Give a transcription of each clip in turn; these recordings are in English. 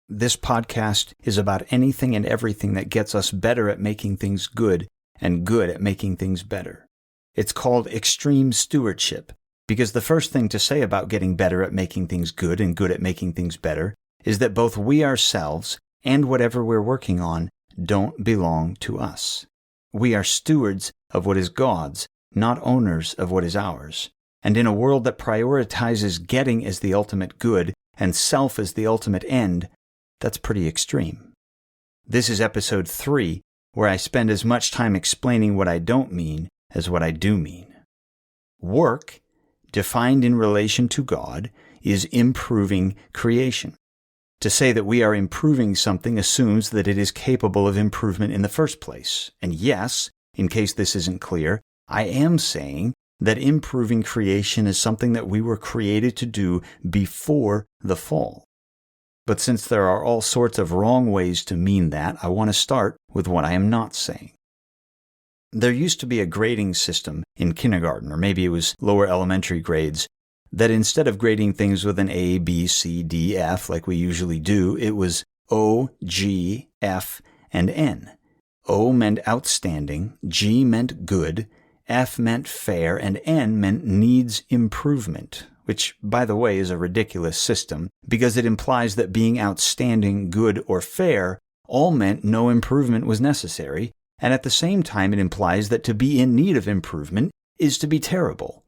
This podcast is about anything and everything that gets us better at making things good and good at making things better. It's called Extreme Stewardship because the first thing to say about getting better at making things good and good at making things better is that both we ourselves and whatever we're working on don't belong to us. We are stewards of what is God's, not owners of what is ours. And in a world that prioritizes getting as the ultimate good and self as the ultimate end, that's pretty extreme. This is episode 3, where I spend as much time explaining what I don't mean as what I do mean. Work, defined in relation to God, is improving creation. To say that we are improving something assumes that it is capable of improvement in the first place. And yes, in case this isn't clear, I am saying that improving creation is something that we were created to do before the fall. But since there are all sorts of wrong ways to mean that, I want to start with what I am not saying. There used to be a grading system in kindergarten, or maybe it was lower elementary grades, that instead of grading things with an A, B, C, D, F like we usually do, it was O, G, F, and N. O meant outstanding, G meant good, F meant fair, and N meant needs improvement, which, by the way, is a ridiculous system because it implies that being outstanding, good, or fair all meant no improvement was necessary, and at the same time it implies that to be in need of improvement is to be terrible.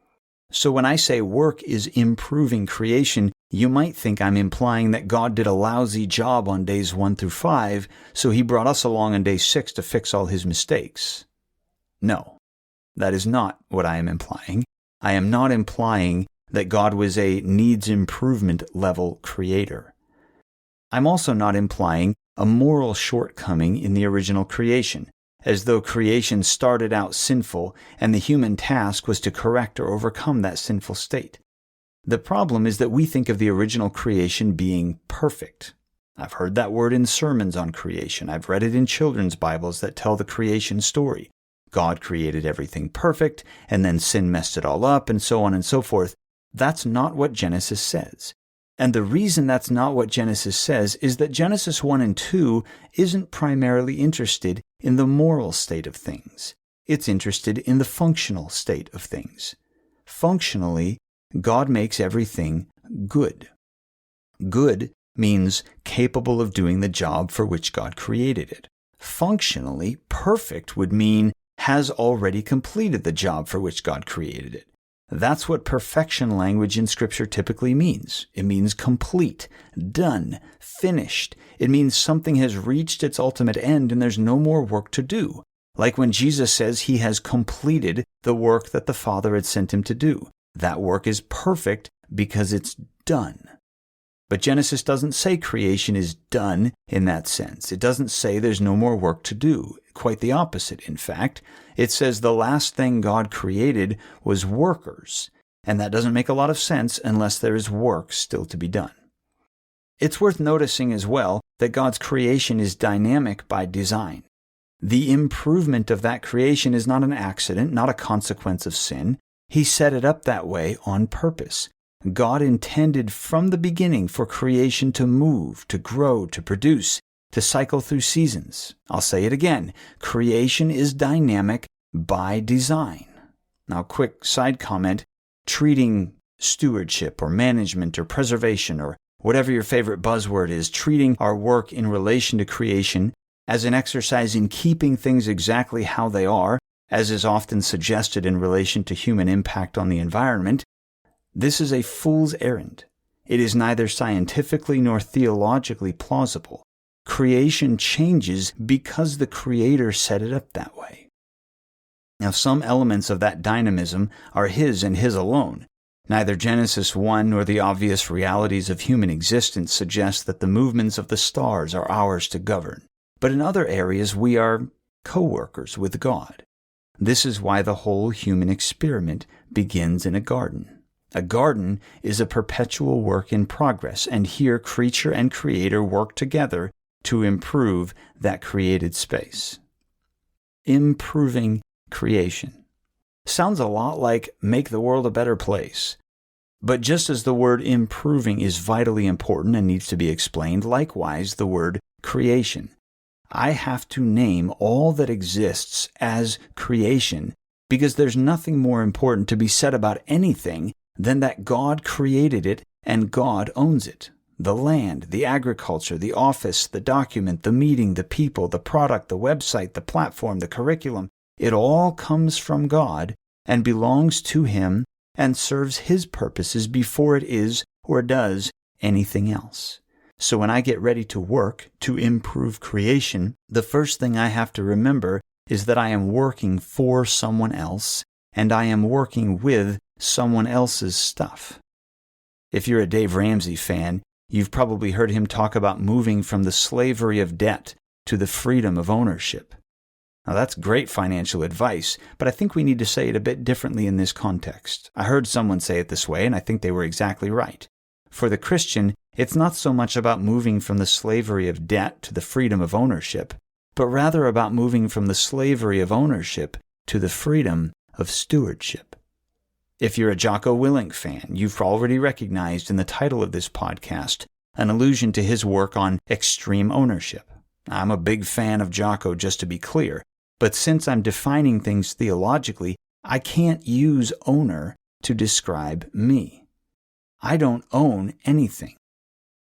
So when I say work is improving creation, you might think I'm implying that God did a lousy job on days 1 through 5, so he brought us along on day 6 to fix all his mistakes. No, that is not what I am implying. I am not implying that God was a needs improvement level creator. I'm also not implying a moral shortcoming in the original creation, as though creation started out sinful and the human task was to correct or overcome that sinful state. The problem is that we think of the original creation being perfect. I've heard that word in sermons on creation. I've read it in children's Bibles that tell the creation story. God created everything perfect, and then sin messed it all up, and so on and so forth. That's not what Genesis says. And the reason that's not what Genesis says is that Genesis 1 and 2 isn't primarily interested in the moral state of things. It's interested in the functional state of things. Functionally, God makes everything good. Good means capable of doing the job for which God created it. Functionally, perfect would mean has already completed the job for which God created it. That's what perfection language in Scripture typically means. It means complete, done, finished. It means something has reached its ultimate end and there's no more work to do. Like when Jesus says he has completed the work that the Father had sent him to do. That work is perfect because it's done. But Genesis doesn't say creation is done in that sense. It doesn't say there's no more work to do. Quite the opposite, in fact. It says the last thing God created was workers, and that doesn't make a lot of sense unless there is work still to be done. It's worth noticing as well that God's creation is dynamic by design. The improvement of that creation is not an accident, not a consequence of sin. He set it up that way on purpose. God intended from the beginning for creation to move, to grow, to produce, to cycle through seasons. I'll say it again. Creation is dynamic by design. Now, quick side comment, treating stewardship or management or preservation or whatever your favorite buzzword is, treating our work in relation to creation as an exercise in keeping things exactly how they are, as is often suggested in relation to human impact on the environment, this is a fool's errand. It is neither scientifically nor theologically plausible. Creation changes because the Creator set it up that way. Now, some elements of that dynamism are His and His alone. Neither Genesis 1 nor the obvious realities of human existence suggest that the movements of the stars are ours to govern. But in other areas, we are co-workers with God. This is why the whole human experiment begins in a garden. A garden is a perpetual work in progress, and here creature and creator work together to improve that created space. Improving creation. Sounds a lot like make the world a better place. But just as the word improving is vitally important and needs to be explained, likewise the word creation. I have to name all that exists as creation because there's nothing more important to be said about anything than that God created it and God owns it. The land, the agriculture, the office, the document, the meeting, the people, the product, the website, the platform, the curriculum, it all comes from God and belongs to Him and serves His purposes before it is or does anything else. So when I get ready to work to improve creation, the first thing I have to remember is that I am working for someone else and I am working with someone else's stuff. If you're a Dave Ramsey fan, you've probably heard him talk about moving from the slavery of debt to the freedom of ownership. Now that's great financial advice, but I think we need to say it a bit differently in this context. I heard someone say it this way, and I think they were exactly right. For the Christian, it's not so much about moving from the slavery of debt to the freedom of ownership, but rather about moving from the slavery of ownership to the freedom of stewardship. If you're a Jocko Willink fan, you've already recognized in the title of this podcast an allusion to his work on extreme ownership. I'm a big fan of Jocko, just to be clear, but since I'm defining things theologically, I can't use owner to describe me. I don't own anything.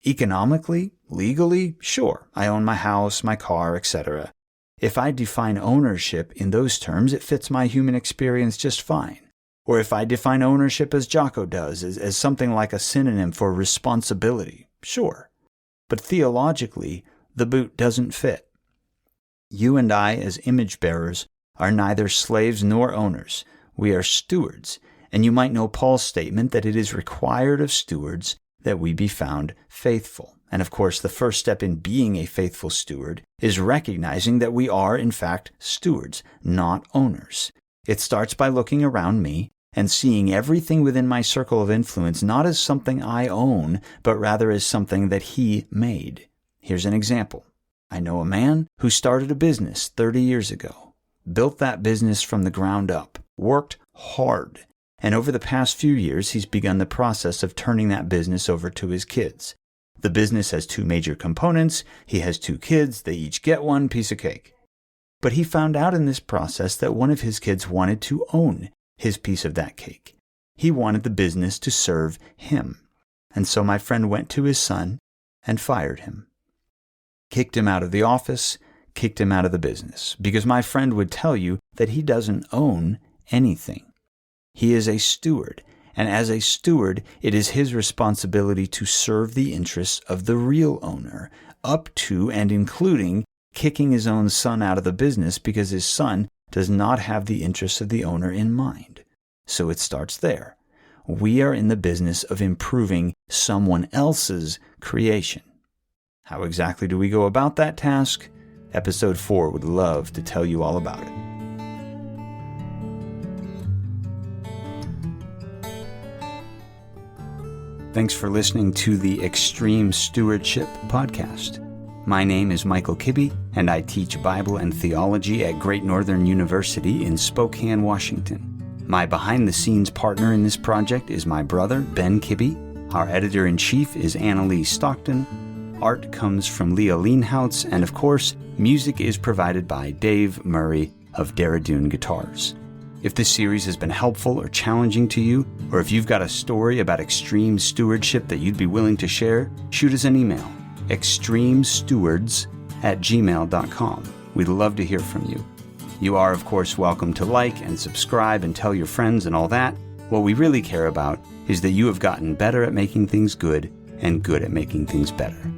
Economically, legally, sure, I own my house, my car, etc. If I define ownership in those terms, it fits my human experience just fine. Or if I define ownership as Jocko does, as something like a synonym for responsibility, sure. But theologically, the boot doesn't fit. You and I, as image bearers, are neither slaves nor owners. We are stewards, and you might know Paul's statement that it is required of stewards that we be found faithful. And of course, the first step in being a faithful steward is recognizing that we are, in fact, stewards, not owners. It starts by looking around me and seeing everything within my circle of influence not as something I own, but rather as something that He made. Here's an example. I know a man who started a business 30 years ago, built that business from the ground up, worked hard, and over the past few years he's begun the process of turning that business over to his kids. The business has 2 major components. He has 2 kids. They each get one piece of cake. But he found out in this process that one of his kids wanted to own his piece of that cake. He wanted the business to serve him. And so my friend went to his son and fired him. Kicked him out of the office, kicked him out of the business, because my friend would tell you that he doesn't own anything. He is a steward, and as a steward, it is his responsibility to serve the interests of the real owner, up to and including kicking his own son out of the business because his son does not have the interests of the owner in mind. So it starts there. We are in the business of improving someone else's creation. How exactly do we go about that task? Episode 4 would love to tell you all about it. Thanks for listening to the Extreme Stewardship Podcast. My name is Michael Kibbe, and I teach Bible and theology at Great Northern University in Spokane, Washington. My behind-the-scenes partner in this project is my brother, Ben Kibbe. Our editor-in-chief is Annalee Stockton. Art comes from Leah Leanhoutz, and of course, music is provided by Dave Murray of Daradoon Guitars. If this series has been helpful or challenging to you, or if you've got a story about extreme stewardship that you'd be willing to share, shoot us an email, extremestewards@gmail.com. We'd love to hear from you. You are, of course, welcome to like and subscribe and tell your friends and all that. What we really care about is that you have gotten better at making things good and good at making things better.